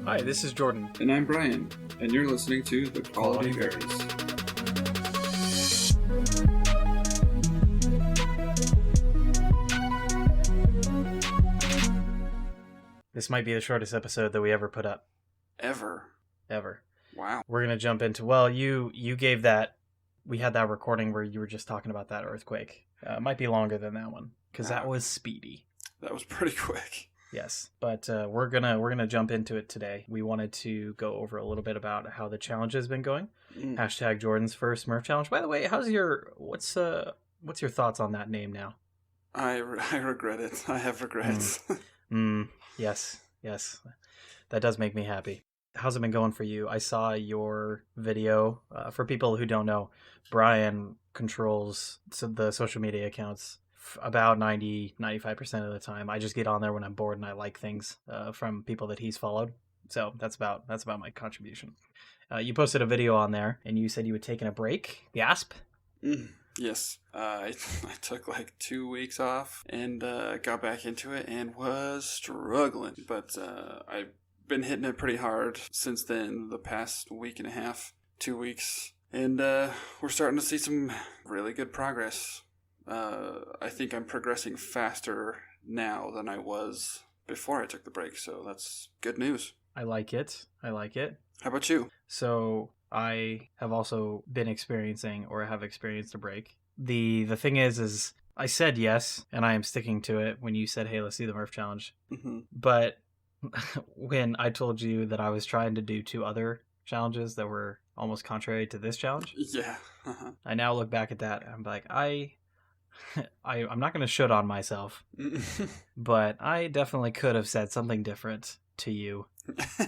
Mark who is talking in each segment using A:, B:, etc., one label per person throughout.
A: Hi, this is Jordan.
B: And I'm Brian, and you're listening to The Quality Varies.
A: This might be the shortest episode that we ever put up.
B: Ever. Wow.
A: We're going to jump into, well, you gave that, we had that recording where you were just talking about that earthquake. It might be longer than that one, because that was speedy.
B: That was pretty quick.
A: Yes, but we're gonna jump into it today. We wanted to go over a little bit about how the challenge has been going. Hashtag Jordan's first Smurf challenge. By the way, what's your thoughts on that name now?
B: I regret it. I have regrets.
A: Yes. That does make me happy. How's it been going for you? I saw your video. For people who don't know, Brian controls the social media accounts about 95% of the time. I just get on there when I'm bored and I like things from people that he's followed. So that's about my contribution. You posted a video on there and you said you had taken a break. Gasp.
B: Yes. I took like 2 weeks off and got back into it and was struggling. But I've been hitting it pretty hard since then, the past week and a half, 2 weeks. And we're starting to see some really good progress. I think I'm progressing faster now than I was before I took the break, so that's good news.
A: I like it. How
B: about you?
A: So I have also been experiencing, or have experienced, a break. The thing is I said yes, and I am sticking to it when you said, hey, let's do the Murph Challenge. Mm-hmm. But when I told you that I was trying to do 2 other challenges that were almost contrary to this challenge,
B: yeah,
A: I now look back at that and I'm like, I'm not going to shit on myself, but I definitely could have said something different to you,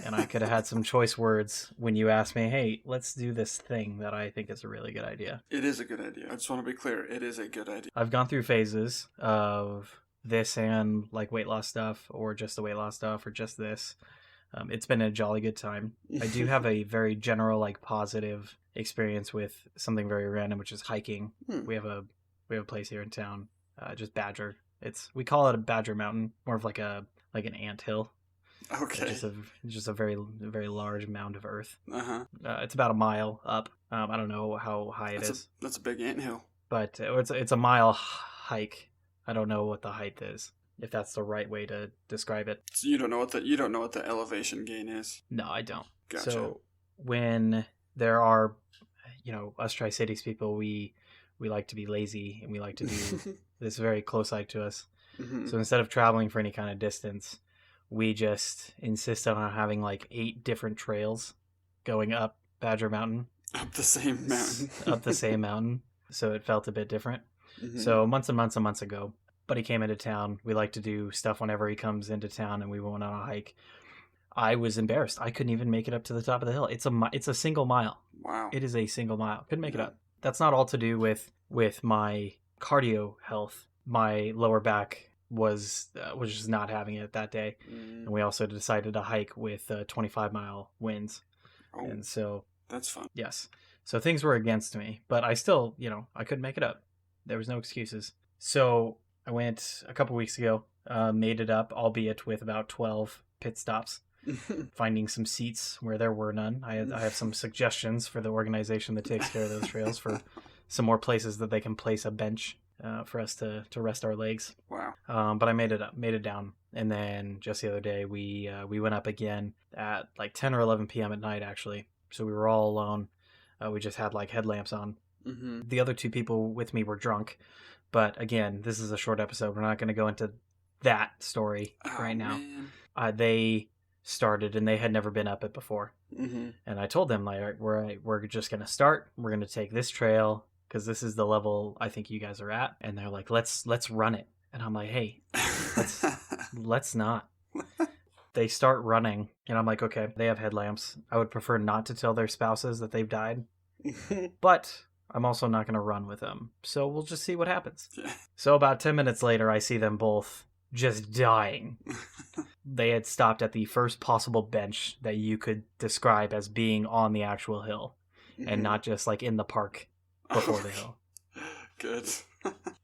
A: and I could have had some choice words when you asked me, hey, let's do this thing that I think is a really good idea.
B: It is a good idea. I just want to be clear. It is a good idea.
A: I've gone through phases of this and like weight loss stuff, or just the weight loss stuff, or just this. It's been a jolly good time. I do have a very general, like, positive experience with something very random, which is hiking. We have a place here in town, just Badger. We call it a Badger Mountain, more of like an ant hill.
B: Okay.
A: Just a very, very large mound of earth.
B: It's
A: about a mile up. I don't know how high it is.
B: That's a big ant hill.
A: But it's a mile hike. I don't know what the height is, if that's the right way to describe it.
B: So you don't know what the elevation gain is?
A: No, I don't.
B: Gotcha. So
A: when there are, us Tri-Cities people, we like to be lazy, and we like to do this very close hike to us. Mm-hmm. So instead of traveling for any kind of distance, we just insist on having like 8 different trails going up Badger Mountain.
B: Up the same mountain.
A: Up the same mountain. So it felt a bit different. Mm-hmm. So months and months ago, buddy came into town. We like to do stuff whenever he comes into town, and we went on a hike. I was embarrassed. I couldn't even make it up to the top of the hill. It's a single mile.
B: Wow.
A: It is a single mile. Couldn't make it up. That's not all to do with my cardio health. My lower back was just not having it that day. And we also decided to hike with 25-mile winds.
B: Oh,
A: and so
B: that's fun.
A: Yes. So things were against me, but I still, I couldn't make it up. There was no excuses. So I went a couple weeks ago, made it up, albeit with about 12 pit stops, finding some seats where there were none. I have some suggestions for the organization that takes care of those trails for some more places that they can place a bench for us to rest our legs.
B: Wow.
A: But I made it down. And then just the other day, we went up again at like 10 or 11 p.m. at night, actually. So we were all alone. We just had like headlamps on. Mm-hmm. The other 2 people with me were drunk. But again, this is a short episode. We're not going to go into that story right now. They started, and they had never been up it before. Mm-hmm. And I told them, like, we're just going to start. We're going to take this trail because this is the level I think you guys are at. And they're like, let's run it. And I'm like, hey, let's not. They start running, and I'm like, okay, they have headlamps. I would prefer not to tell their spouses that they've died. But I'm also not going to run with them. So we'll just see what happens.
B: Yeah.
A: So about 10 minutes later, I see them both just dying. They had stopped at the first possible bench that you could describe as being on the actual hill, and not just like in the park before the hill.
B: Good.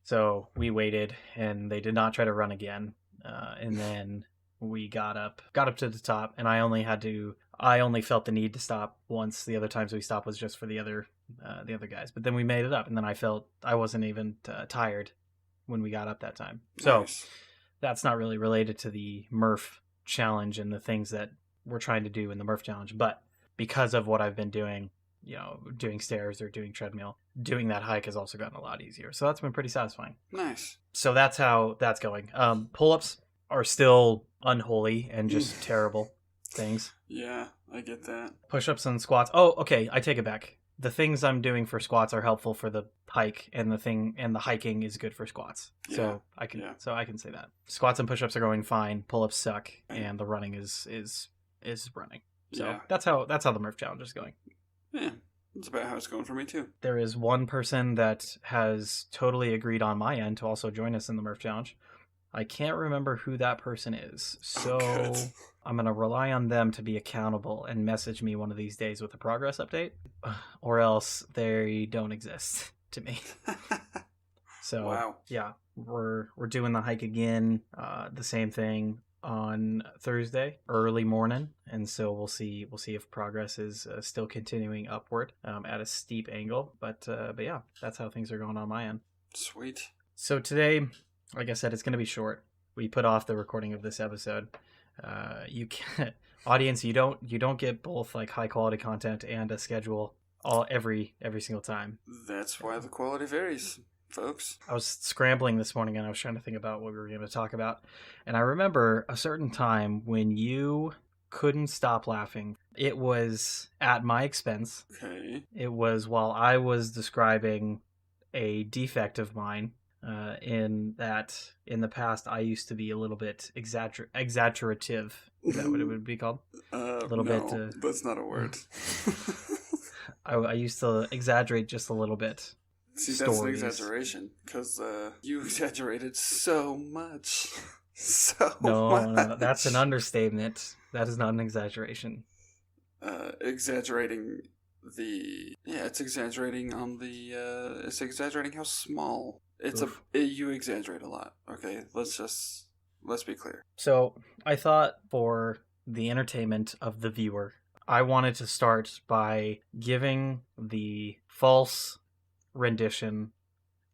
A: So we waited, and they did not try to run again. And then we got up to the top, and I only felt the need to stop once. The other times we stopped was just for the other guys. But then we made it up, and then I wasn't even tired when we got up that time. So
B: Nice.
A: that's not really related to the Murph challenge and the things that we're trying to do in the Murph challenge, but because of what I've been doing, doing stairs or doing treadmill, doing that hike has also gotten a lot easier. So that's been pretty satisfying.
B: Nice.
A: So that's how that's going. Pull-ups are still unholy and just terrible things.
B: Yeah, I get that.
A: Push-ups and squats. Oh, okay, I take it back. The things I'm doing for squats are helpful for the hike, and the hiking is good for squats.
B: Yeah.
A: So I can say that. Squats and push-ups are going fine. Pull-ups suck, and the running is running. So that's how the Murph challenge is going.
B: Yeah, that's about how it's going for me too.
A: There is one person that has totally agreed on my end to also join us in the Murph challenge. I can't remember who that person is, so I'm going to rely on them to be accountable and message me one of these days with a progress update, or else they don't exist to me. So,
B: wow.
A: Yeah, we're doing the hike again, the same thing on Thursday, early morning, and so we'll see if progress is still continuing upward at a steep angle. But yeah, that's how things are going on my end.
B: Sweet.
A: So today, like I said, it's going to be short. We put off the recording of this episode. You can't, audience, you don't get both like high quality content and a schedule every single time.
B: That's why the quality varies, folks.
A: I was scrambling this morning and I was trying to think about what we were going to talk about, and I remember a certain time when you couldn't stop laughing. It was at my expense.
B: Okay.
A: It was while I was describing a defect of mine. In that, in the past, I used to be a little bit exaggerative. Is that what it would be called?
B: A little bit. That's not a word.
A: I used to exaggerate just a little bit.
B: See, that's an exaggeration, because you exaggerated so much.
A: No, that's an understatement. That is not an exaggeration.
B: Exaggerating it's exaggerating on the, it's exaggerating how small. You exaggerate a lot. Okay, let's be clear.
A: So I thought for the entertainment of the viewer, I wanted to start by giving the false rendition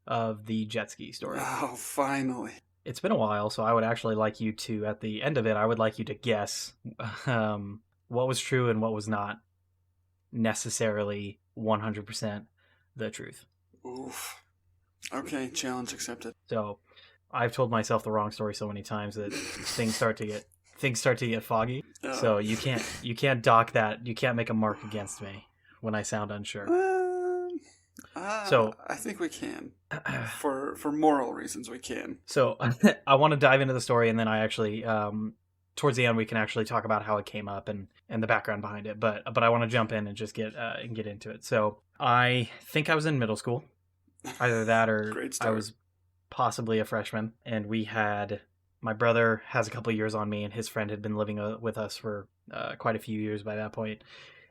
A: of the jet ski story.
B: Oh, finally.
A: It's been a while, so I would actually like you to, at the end of it, I would like you to guess what was true and what was not necessarily 100% the truth.
B: Oof. Okay, challenge accepted.
A: So, I've told myself the wrong story so many times that things start to get foggy. Oh. So you can't dock that. You can't make a mark against me when I sound unsure. So
B: I think we can. For moral reasons, we can.
A: So I want to dive into the story, and then I actually towards the end we can actually talk about how it came up and the background behind it. But I want to jump in and just get into it. So I think I was in middle school. Either that or I was possibly a freshman, and my brother has a couple years on me, and his friend had been living with us for quite a few years by that point,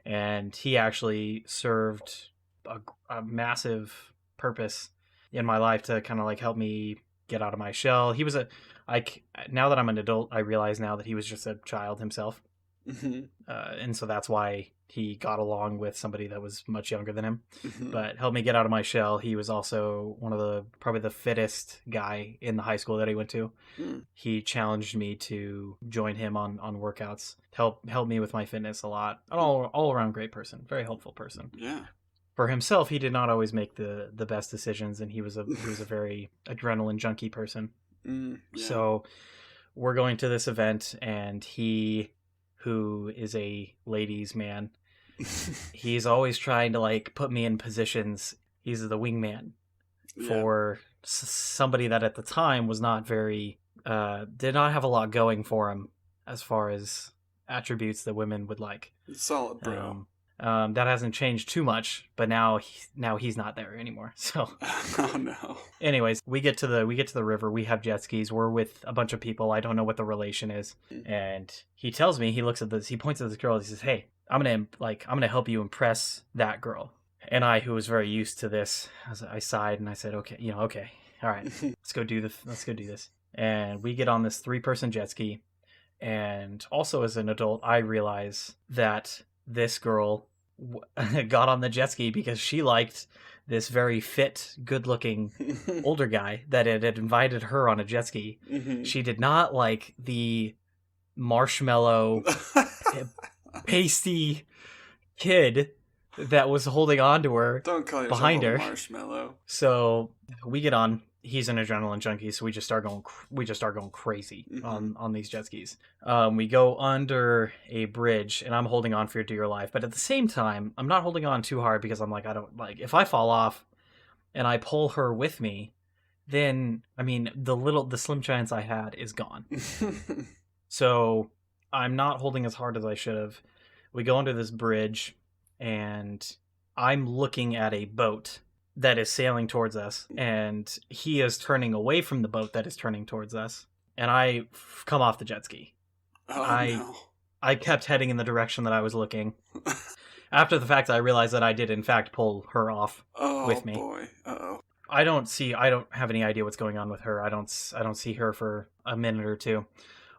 A: and he actually served a massive purpose in my life to kind of like help me get out of my shell. He was now that I'm an adult, I realize now that he was just a child himself. Mm-hmm. And so that's why he got along with somebody that was much younger than him, mm-hmm. but helped me get out of my shell. He was also probably the fittest guy in the high school that he went to. Mm. He challenged me to join him on workouts, help me with my fitness a lot. An all around great person, very helpful person.
B: Yeah.
A: For himself, he did not always make the best decisions, and he was a very adrenaline junkie person. Mm, yeah. So we're going to this event, and he, who is a ladies' man, he's always trying to like put me in positions. He's the wingman for somebody that at the time was not very did not have a lot going for him as far as attributes that women would like.
B: Solid, bro.
A: That hasn't changed too much, but now he's not there anymore. So,
B: oh no.
A: Anyways, we get to the river. We have jet skis. We're with a bunch of people. I don't know what the relation is. And he tells me, he looks at this, he points at this girl. He says, "Hey, I'm gonna help you impress that girl." And I, who was very used to this, I sighed and I said, "Okay, okay, all right, let's go do this." And we get on this 3-person jet ski. And also as an adult, I realize that this girl got on the jet ski because she liked this very fit, good-looking older guy that had invited her on a jet ski.
B: Mm-hmm.
A: She did not like the marshmallow, pasty kid that was holding on to her.
B: Don't call yourself
A: behind
B: a
A: her.
B: marshmallow.
A: So we get on. He's an adrenaline junkie, so we just start going crazy on these jet skis. We go under a bridge, and I'm holding on for dear life. But at the same time, I'm not holding on too hard because I'm like, I don't like if I fall off, and I pull her with me, then I mean the slim chance I had is gone. So I'm not holding as hard as I should have. We go under this bridge, and I'm looking at a boat that is sailing towards us, and he is turning away from the boat that is turning towards us, and I come off the jet ski.
B: No.
A: I kept heading in the direction that I was looking. After the fact, I realized that I did in fact pull her off with me.
B: Oh boy. Uh-oh.
A: I don't have any idea what's going on with her. I don't see her for a minute or two.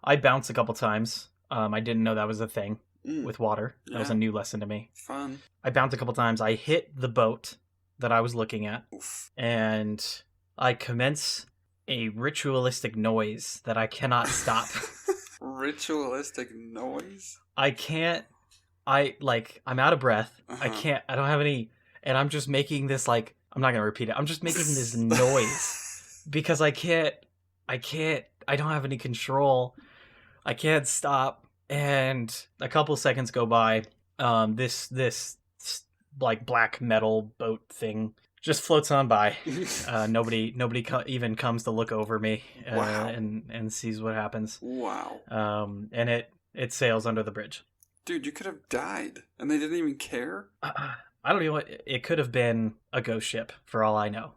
A: I bounced a couple times. I didn't know that was a thing with water. That was a new lesson to me.
B: Fun.
A: I bounced a couple times. I hit the boat that I was looking at.
B: Oof.
A: And I commence a ritualistic noise that I cannot stop.
B: Ritualistic noise?
A: I'm out of breath.
B: Uh-huh.
A: I don't have any, and I'm just making this, like, I'm not going to repeat it. I'm just making this noise because I don't have any control. I can't stop. And a couple seconds go by. This like black metal boat thing just floats on by. Nobody even comes to look over me and sees what happens.
B: Wow.
A: And it sails under the bridge.
B: Dude, you could have died, and they didn't even care?
A: I don't know what it could have been. A ghost ship, for all I know.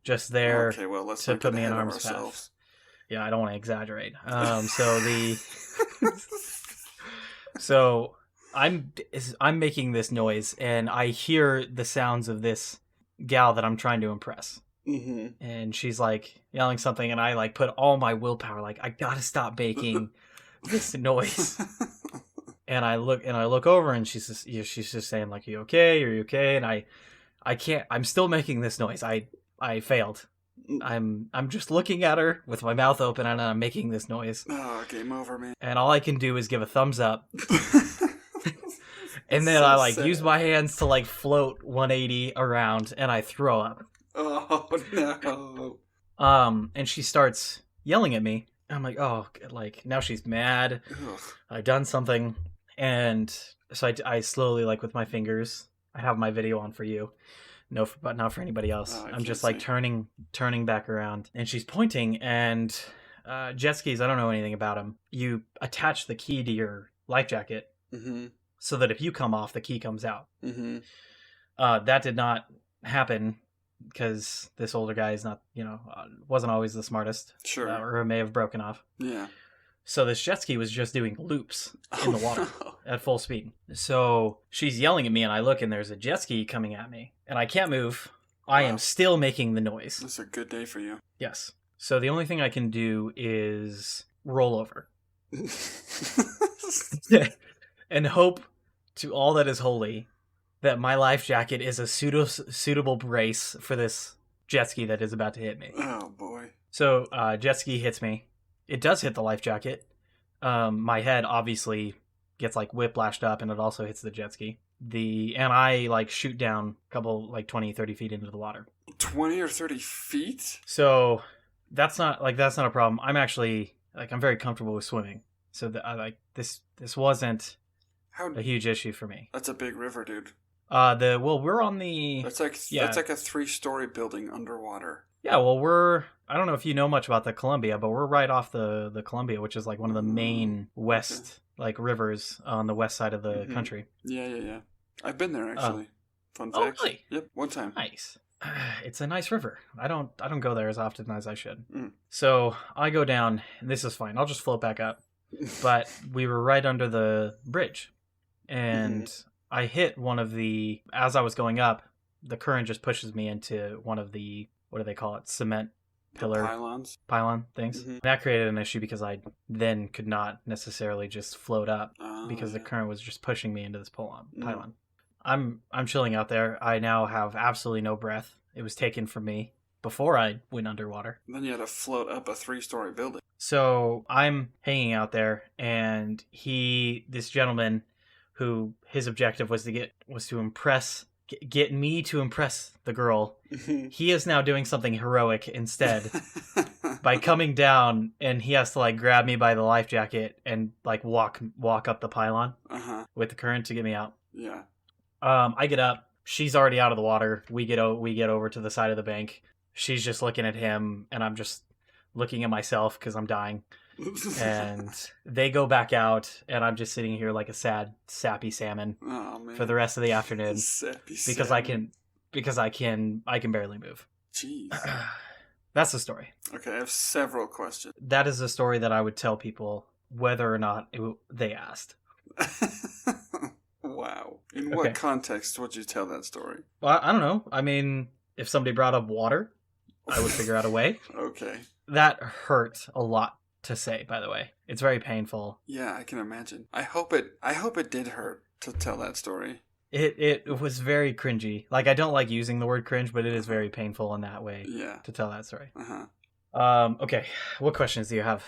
A: Just there
B: let's
A: to put me in harm's path. Yeah, I don't want to exaggerate. So I'm making this noise, and I hear the sounds of this gal that I'm trying to impress.
B: Mm-hmm.
A: And she's like yelling something, and I like put all my willpower, like, I gotta stop making this noise. And I look over, and she's just saying, like, "You okay? Are you okay?" And I can't. I'm still making this noise. I failed. I'm just looking at her with my mouth open, and I'm making this noise.
B: Oh, game over, man.
A: And all I can do is give a thumbs up. And then I use my hands to float 180 around, and I throw up.
B: Oh no.
A: And she starts yelling at me. I'm like, oh, now she's mad.
B: Ugh.
A: I've done something. And so I slowly, with my fingers, I have my video on for you. No, but not for anybody else. I'm just turning back around, and she's pointing, and jet skis, I don't know anything about them. You attach the key to your life jacket.
B: Mm-hmm.
A: So that if you come off, the key comes out.
B: Mm-hmm.
A: That did not happen because this older guy is not, wasn't always the smartest.
B: Sure.
A: Or it may have broken off.
B: Yeah.
A: So this jet ski was just doing loops in the water at full speed. So she's yelling at me, and I look, and there's a jet ski coming at me, and I can't move. Wow. I am still making the noise.
B: This is a good day for you.
A: Yes. So the only thing I can do is roll over. And hope to all that is holy that my life jacket is a suitable brace for this jet ski that is about to hit me.
B: Oh, boy.
A: So jet ski hits me. It does hit the life jacket. My head obviously gets whiplashed up, and it also hits the jet ski. And I shoot down a couple 20, 30 feet into the water.
B: 20 or 30 feet?
A: So that's not a problem. I'm actually I'm very comfortable with swimming. So this wasn't a huge issue for me.
B: That's a big river, dude.
A: We're on the...
B: That's like a 3-story building underwater.
A: Yeah, well, I don't know if you know much about the Columbia, but we're right off the Columbia, which is one of the main west rivers on the west side of the country.
B: Yeah. I've been there actually. Fun fact.
A: Oh, really?
B: Yep, one time.
A: Nice. It's a nice river. I don't go there as often as I should.
B: Mm.
A: So I go down, and this is fine. I'll just float back up. But we were right under the bridge, and I hit one of as I was going up, the current just pushes me into one of the, what do they call it? Cement pillar
B: pylon
A: things. That created an issue because I then could not necessarily just float up because the current was just pushing me into this pylon. I'm chilling out there. I now have absolutely no breath. It was taken from me before I went underwater.
B: Then you had to float up a 3-story building.
A: So I'm hanging out there, and this gentleman, who his objective was to impress, get me to impress the girl. He is now doing something heroic instead by coming down, and he has to like grab me by the life jacket and like walk up the pylon with the current to get me out.
B: Yeah.
A: I get up. She's already out of the water. We get over to the side of the bank. She's just looking at him, and I'm just looking at myself because I'm dying. And they go back out, and I'm just sitting here like a sad, sappy salmon for the rest of the afternoon because I can barely move.
B: Jeez.
A: That's the story.
B: Okay, I have several questions.
A: That is a story that I would tell people whether or not they asked.
B: Wow. In what context would you tell that story?
A: Well, I don't know. I mean, if somebody brought up water, I would figure out a way.
B: Okay.
A: That hurt a lot to say, by the way. It's very painful.
B: Yeah, I can imagine. I hope it did hurt to tell that story.
A: It was very cringy. Like, I don't like using the word cringe, but it is very painful in that way to tell that story. Okay. What questions do you have?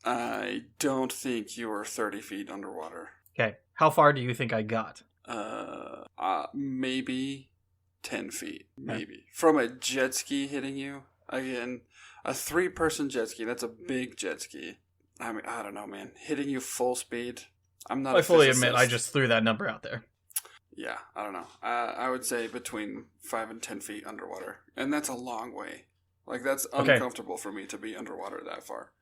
B: I don't think you were 30 feet underwater.
A: Okay. How far do you think I got?
B: Maybe 10 feet. Maybe. From a jet ski hitting you. Again, a 3-person jet ski, that's a big jet ski. I mean, I don't know, man. Hitting you full speed. I'm not.
A: I fully admit I just threw that number out there.
B: Yeah, I don't know. I would say between 5 and 10 feet underwater. And that's a long way. Like, that's uncomfortable for me to be underwater that far.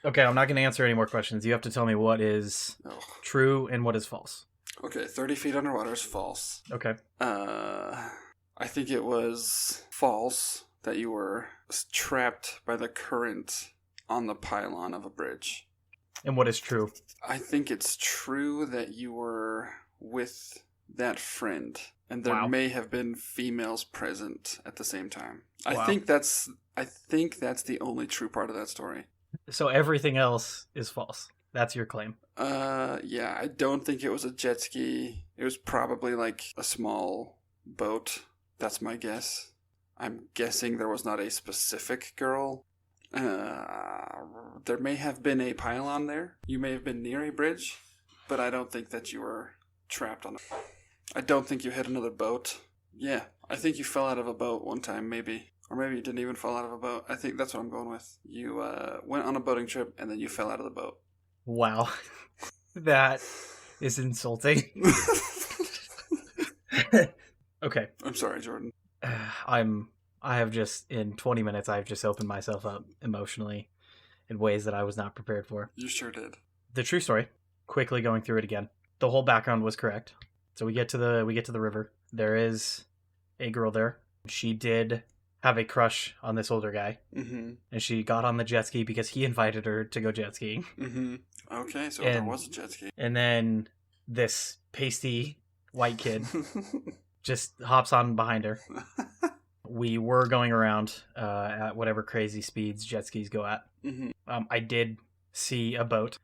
A: Okay, I'm not going to answer any more questions. You have to tell me what is true and what is false.
B: Okay, 30 feet underwater is false.
A: Okay.
B: I think it was false that you were trapped by the current on the pylon of a bridge.
A: And what is true?
B: I think it's true that you were with that friend, and there may have been females present at the same time. Wow. I think that's the only true part of that story.
A: So everything else is false. That's your claim.
B: Yeah, I don't think it was a jet ski. It was probably like a small boat. That's my guess. I'm guessing there was not a specific girl. There may have been a pylon there. You may have been near a bridge, but I don't think that you were trapped on it. I don't think you hit another boat. Yeah, I think you fell out of a boat one time, maybe. Or maybe you didn't even fall out of a boat. I think that's what I'm going with. You went on a boating trip, and then you fell out of the boat.
A: Wow. That is insulting. Okay.
B: I'm sorry, Jordan.
A: In 20 minutes, I've just opened myself up emotionally in ways that I was not prepared for.
B: You sure did.
A: The true story, quickly going through it again. The whole background was correct. So we get to the river. There is a girl there. She did have a crush on this older guy. Mm-hmm. And she got on the jet ski because he invited her to go jet skiing.
B: Mm-hmm. Okay, so there was a jet ski.
A: And then this pasty white kid just hops on behind her. We were going around at whatever crazy speeds jet skis go at. Mm-hmm. I did see a boat.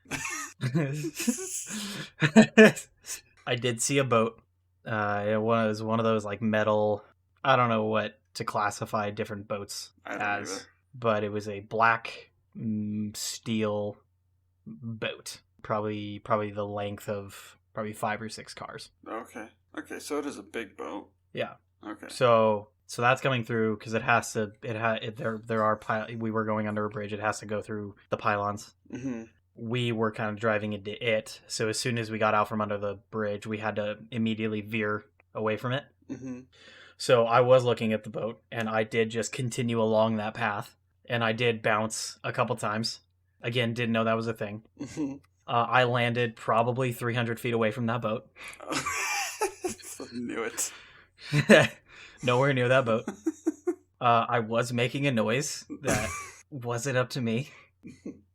A: I did see a boat. It was one of those like metal. I don't know what to classify different boats as, but it was a black steel boat. Probably the length of probably 5 or 6 cars.
B: Okay, so it is a big boat.
A: Yeah.
B: Okay.
A: So that's coming through because it has to. We were going under a bridge. It has to go through the pylons. Mm-hmm. We were kind of driving into it. So as soon as we got out from under the bridge, we had to immediately veer away from it. Mm-hmm. So I was looking at the boat, and I did just continue along that path, and I did bounce a couple times. Again, didn't know that was a thing. Mm-hmm. I landed probably 300 feet away from that boat.
B: I knew it.
A: Nowhere near that boat. I was making a noise that wasn't up to me.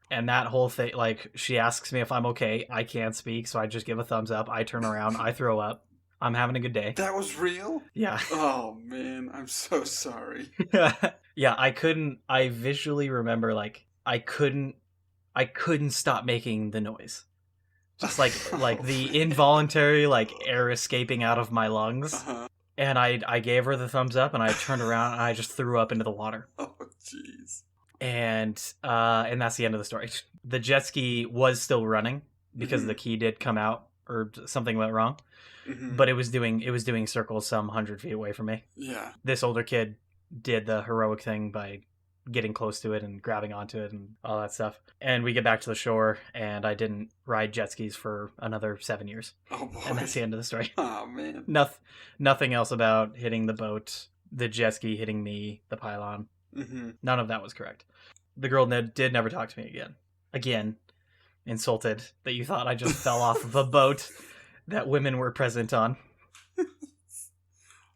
A: And that whole thing, like, she asks me if I'm okay. I can't speak, so I just give a thumbs up. I turn around. I throw up. I'm having a good day.
B: That was real?
A: Yeah.
B: Oh, man. I'm so sorry.
A: Yeah, I visually remember, like, I couldn't stop making the noise. Just like
B: Oh,
A: the
B: man.
A: involuntary, like, air escaping out of my lungs.
B: Uh-huh.
A: And I gave her the thumbs up, and I turned around and I just threw up into the water.
B: Oh, jeez.
A: And that's the end of the story. The jet ski was still running because
B: Mm-hmm.
A: the key did come out or something went wrong,
B: Mm-hmm.
A: but it was doing circles some 100 feet away from me.
B: Yeah.
A: This older kid did the heroic thing by getting close to it and grabbing onto it and all that stuff. And we get back to the shore, and I didn't ride jet skis for another 7 years.
B: Oh,
A: And
B: boy.
A: that's the end of the story.
B: Oh, man.
A: Nothing else about hitting the boat, the jet ski hitting me, the pylon.
B: Mm-hmm.
A: None of that was correct. The girl did never talk to me again. Again, insulted that you thought I just fell off of a boat that women were present on.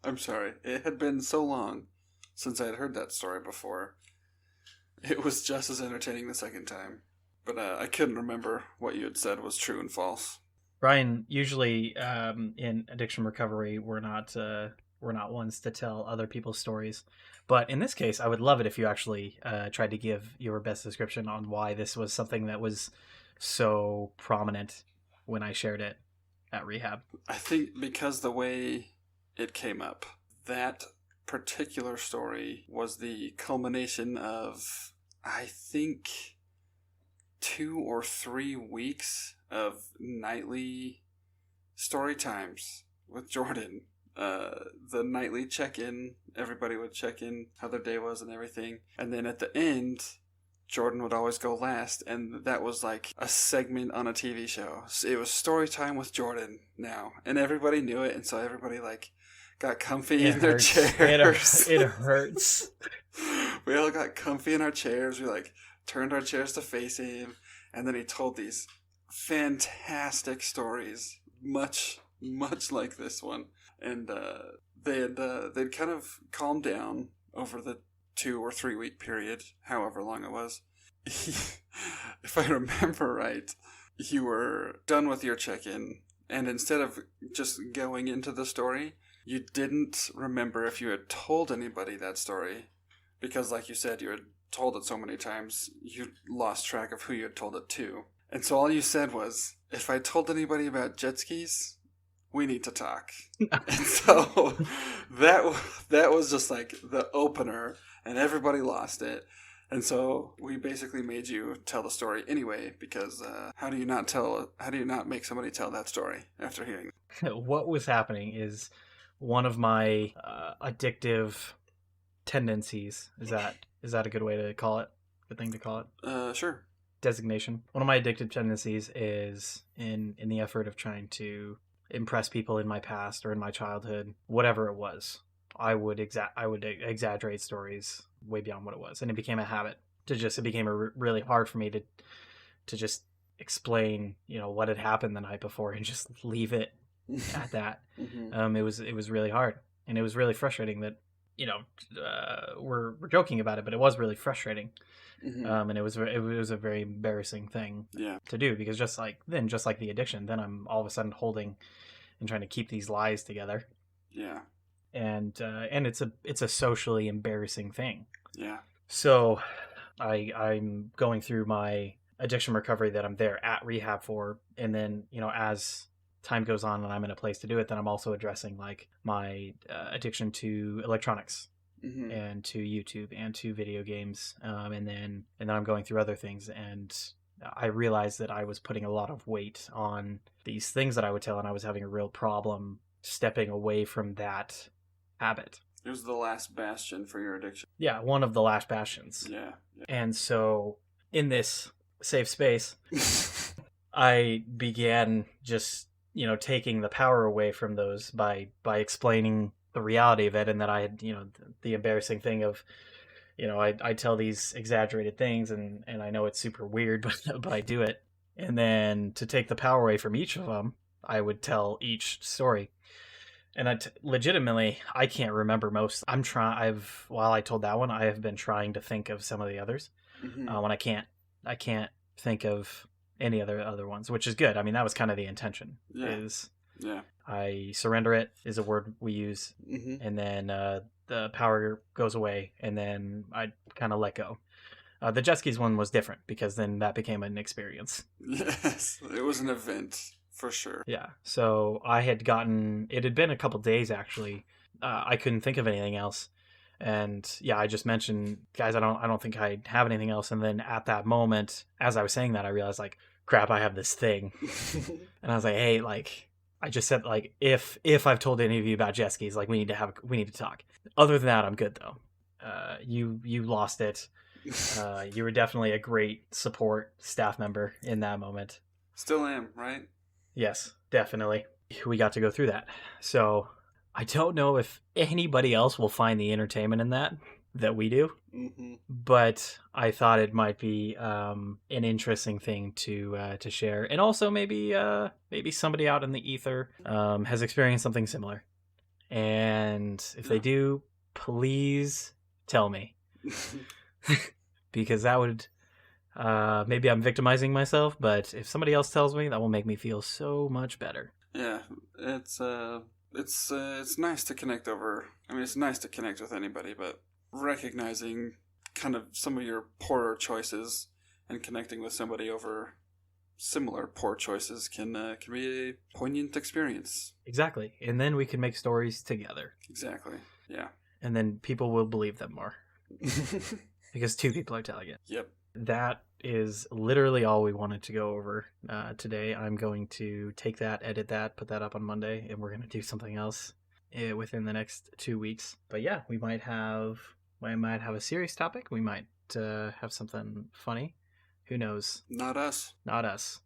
B: I'm sorry. It had been so long since I had heard that story before. It was just as entertaining the second time. But I couldn't remember what you had said was true and false.
A: Ryan, usually in addiction recovery, we're not ones to tell other people's stories, but in this case, I would love it if you actually tried to give your best description on why this was something that was so prominent when I shared it at rehab.
B: I think because the way it came up, that particular story was the culmination of, I think, 2 or 3 weeks of nightly story times with Jordan. The nightly check-in, everybody would check in how their day was and everything. And then at the end, Jordan would always go last, and that was like a segment on a TV show. It was story time with Jordan now, and everybody knew it, and so everybody like got comfy in their chairs.
A: It hurts.
B: We all got comfy in our chairs. We like turned our chairs to face him, and then he told these fantastic stories, much like this one, and they'd kind of calmed down over the 2 or 3 week period, however long it was. If I remember right, you were done with your check-in, and instead of just going into the story, you didn't remember if you had told anybody that story, because like you said, you had told it so many times, you lost track of who you had told it to. And so all you said was, if I told anybody about jet skis, we need to talk. And so that was just like the opener, and everybody lost it. And so we basically made you tell the story anyway, because how do you not make somebody tell that story after hearing it?
A: What was happening is one of my addictive tendencies. Is that a good way to call it? Good thing to call it?
B: Sure.
A: Designation. One of my addictive tendencies is in the effort of trying to impress people in my past or in my childhood, whatever it was. I would exaggerate stories way beyond what it was, and it became a habit. It became really hard for me to just explain, what had happened the night before and just leave it at that.
B: Mm-hmm.
A: It was really hard, and it was really frustrating that we're joking about it, but it was really frustrating.
B: Mm-hmm.
A: And it was a very embarrassing thing to do, because just like the addiction, then I'm all of a sudden holding and trying to keep these lies together.
B: Yeah.
A: And it's a socially embarrassing thing.
B: Yeah.
A: So I'm going through my addiction recovery that I'm there at rehab for, and then as time goes on and I'm in a place to do it, then I'm also addressing like my addiction to electronics.
B: Mm-hmm.
A: And to YouTube and to video games, and then I'm going through other things, and I realized that I was putting a lot of weight on these things that I would tell, and I was having a real problem stepping away from that habit.
B: It was the last bastion for your addiction.
A: Yeah, one of the last bastions.
B: Yeah.
A: And so in this safe space, I began just taking the power away from those by explaining the reality of it, and that I had, the embarrassing thing of, I tell these exaggerated things, and I know it's super weird, but I do it. And then to take the power away from each of them, I would tell each story. And legitimately, I can't remember most. While I told that one, I have been trying to think of some of the others.
B: Mm-hmm.
A: And I can't think of any other ones, which is good. I mean, that was kind of the intention.
B: Yeah. I surrender
A: I surrender it is a word we use.
B: Mm-hmm.
A: And then the power goes away, and then I kind of let go. The jet skis one was different because then that became an experience.
B: Yes, it was an event for sure.
A: Yeah. So I had gotten. It had been a couple days actually. I couldn't think of anything else, and yeah, I just mentioned, guys, I don't think I have anything else. And then at that moment, as I was saying that, I realized like, crap, I have this thing, and I was like, hey, like, I just said like, if I've told any of you about jet skis, like, we need to talk. Other than that, I'm good though. You lost it. You were definitely a great support staff member in that moment.
B: Still am, right?
A: Yes, definitely. We got to go through that. So I don't know if anybody else will find the entertainment in that we do, but I thought it might be an interesting thing to share, and also maybe somebody out in the ether has experienced something similar, and if they do, please tell me. Because that would maybe I'm victimizing myself, but if somebody else tells me, that will make me feel so much better.
B: Yeah, it's nice to connect over. I mean, it's nice to connect with anybody, but recognizing kind of some of your poorer choices and connecting with somebody over similar poor choices can be a poignant experience.
A: Exactly, and then we can make stories together.
B: Exactly. Yeah.
A: And then people will believe them more. Because two people are telling it.
B: Yep.
A: That is literally all we wanted to go over today. I'm going to take that, edit that, put that up on Monday, and we're going to do something else within the next 2 weeks. But yeah, we might have a serious topic. We might have something funny. Who knows?
B: Not us.
A: Not us.